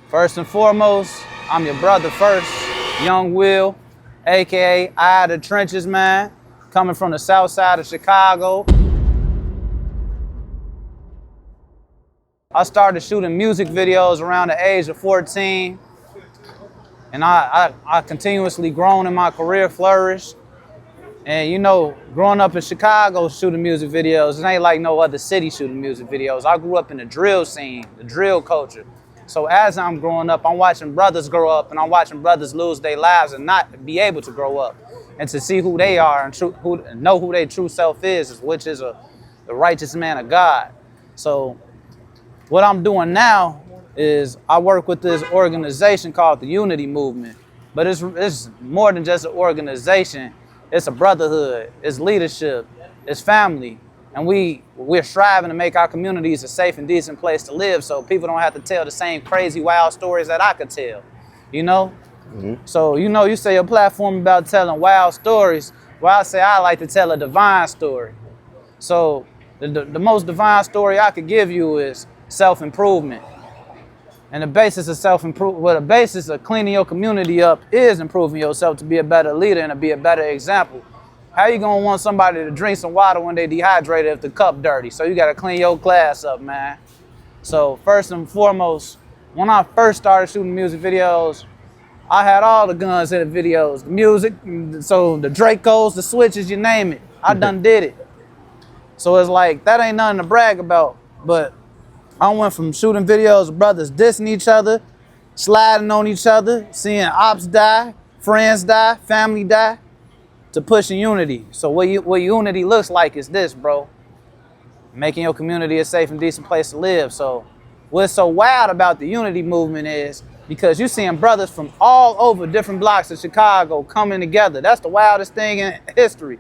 First and foremost, I'm your brother first, Young Will, aka Eye of the Trenches, man, coming from the south side of Chicago. I started shooting music videos around the age of 14, and I continuously grown in my career, flourished. And you know, growing up in Chicago shooting music videos, it ain't like no other city shooting music videos. I grew up in the drill scene, the drill culture. So as I'm growing up, I'm watching brothers grow up, and I'm watching brothers lose their lives and not be able to grow up, and to see who they are and know who their true self is, which is the righteous man of God. So what I'm doing now is I work with this organization called the Unity Movement, but it's more than just an organization. It's a brotherhood, it's leadership, it's family. And we're striving to make our communities a safe and decent place to live, so people don't have to tell the same crazy, wild stories that I could tell, you know? Mm-hmm. So, you know, you say your platform about telling wild stories. Well, I say I like to tell a divine story. So the most divine story I could give you is self-improvement. And the basis of self-improvement, well, the basis of cleaning your community up is improving yourself to be a better leader and to be a better example. How you gonna want somebody to drink some water when they dehydrated if the cup dirty? So you gotta clean your glass up, man. So first and foremost, when I first started shooting music videos, I had all the guns in the videos, the music, so the Dracos, the switches, you name it. I done did it. So it's like, that ain't nothing to brag about, but I went from shooting videos of brothers dissing each other, sliding on each other, seeing ops die, friends die, family die, to pushing unity. So what unity looks like is this, bro. Making your community a safe and decent place to live. So what's so wild about the unity movement is because you're seeing brothers from all over different blocks of Chicago coming together. That's the wildest thing in history.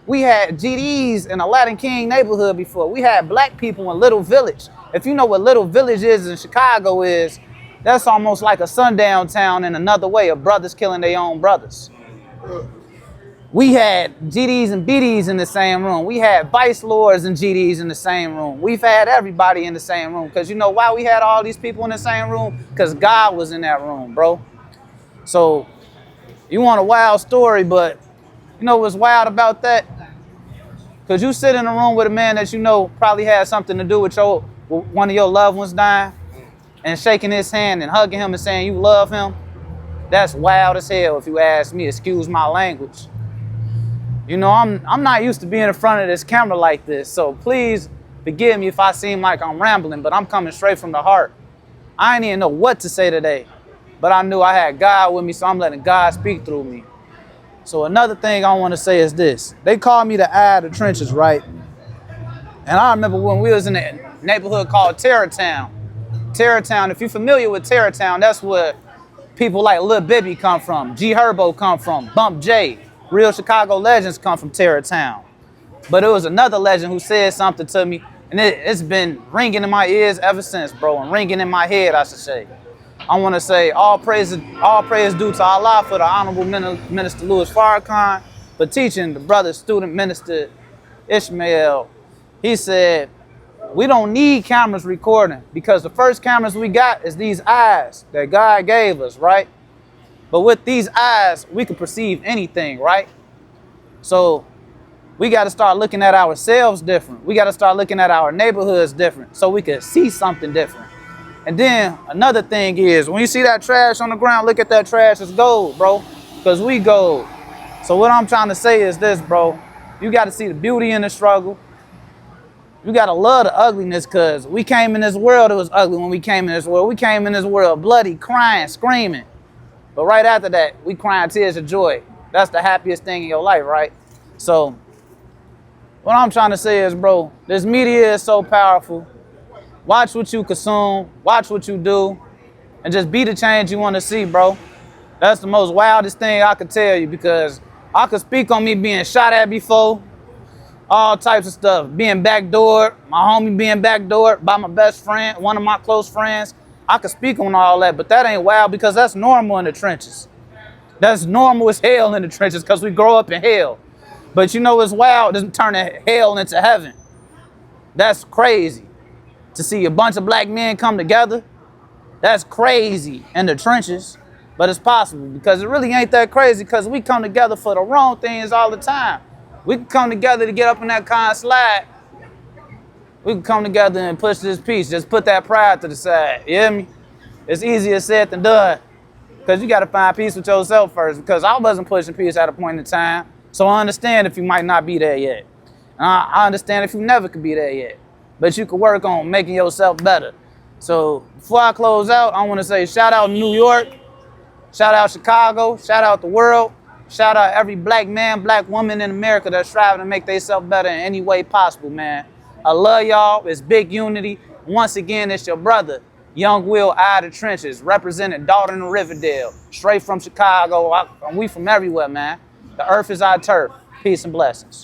We had GDs in a Latin King neighborhood before. We had black people in Little Village. If you know what Little Village is in Chicago is, that's almost like a sundown town in another way of brothers killing their own brothers. We had GDs and BDs in the same room. We had vice lords and GDs in the same room. We've had everybody in the same room. Because you know why we had all these people in the same room? Because God was in that room, bro. So you want a wild story, but you know what's wild about that? Because you sit in a room with a man that you know probably had something to do with one of your loved ones dying, and shaking his hand and hugging him and saying you love him. That's wild as hell if you ask me. Excuse my language. You know, I'm not used to being in front of this camera like this, so please forgive me if I seem like I'm rambling, but I'm coming straight from the heart. I didn't even know what to say today, but I knew I had God with me, so I'm letting God speak through me. So another thing I want to say is this. They call me the Eye of the Trenches, right? And I remember when we was in a neighborhood called Terrortown. Terrortown, if you're familiar with Terrortown, that's where people like Lil Bibby come from, G Herbo come from, Bump J. Real Chicago legends come from Terrortown. But it was another legend who said something to me, and it's been ringing in my ears ever since, bro, and ringing in my head, I should say. I want to say all praise due to Allah for the Honorable Minister Louis Farrakhan for teaching the brother student minister Ishmael. He said, we don't need cameras recording because the first cameras we got is these eyes that God gave us, right? But with these eyes, we can perceive anything, right? So we got to start looking at ourselves different. We got to start looking at our neighborhoods different so we can see something different. And then another thing is, when you see that trash on the ground, look at that trash, it's gold, bro, because we gold. So what I'm trying to say is this, bro. You got to see the beauty in the struggle. You got to love the ugliness because we came in this world, it was ugly when we came in this world. We came in this world bloody, crying, screaming. But right after that, we crying tears of joy. That's the happiest thing in your life, right? So what I'm trying to say is, bro, this media is so powerful. Watch what you consume, watch what you do, and just be the change you want to see, bro. That's the most wildest thing I could tell you because I could speak on me being shot at before, all types of stuff, being backdoored, my homie being backdoored by my best friend, one of my close friends. I could speak on all that, but that ain't wild because that's normal in the trenches. That's normal as hell in the trenches because we grow up in hell. But you know what's wild? It's turning hell into heaven. That's crazy. To see a bunch of black men come together, That's crazy in the trenches, but it's possible because it really ain't that crazy because we come together for the wrong things all the time. We can come together to get up in that car and slide. We can come together and push this piece. Just put that pride to the side. You hear me? It's easier said than done because you got to find peace with yourself first because I wasn't pushing peace at a point in time. So I understand if you might not be there yet. I understand if you never could be there yet. But you can work on making yourself better. So before I close out, I want to say shout out New York, shout out Chicago, shout out the world, shout out every black man, black woman in America that's striving to make themselves better in any way possible, man. I love y'all. It's big unity. Once again, it's your brother, Young Will, Eye of the Trenches, representing Dalton and Riverdale, straight from Chicago. We from everywhere, man. The earth is our turf. Peace and blessings.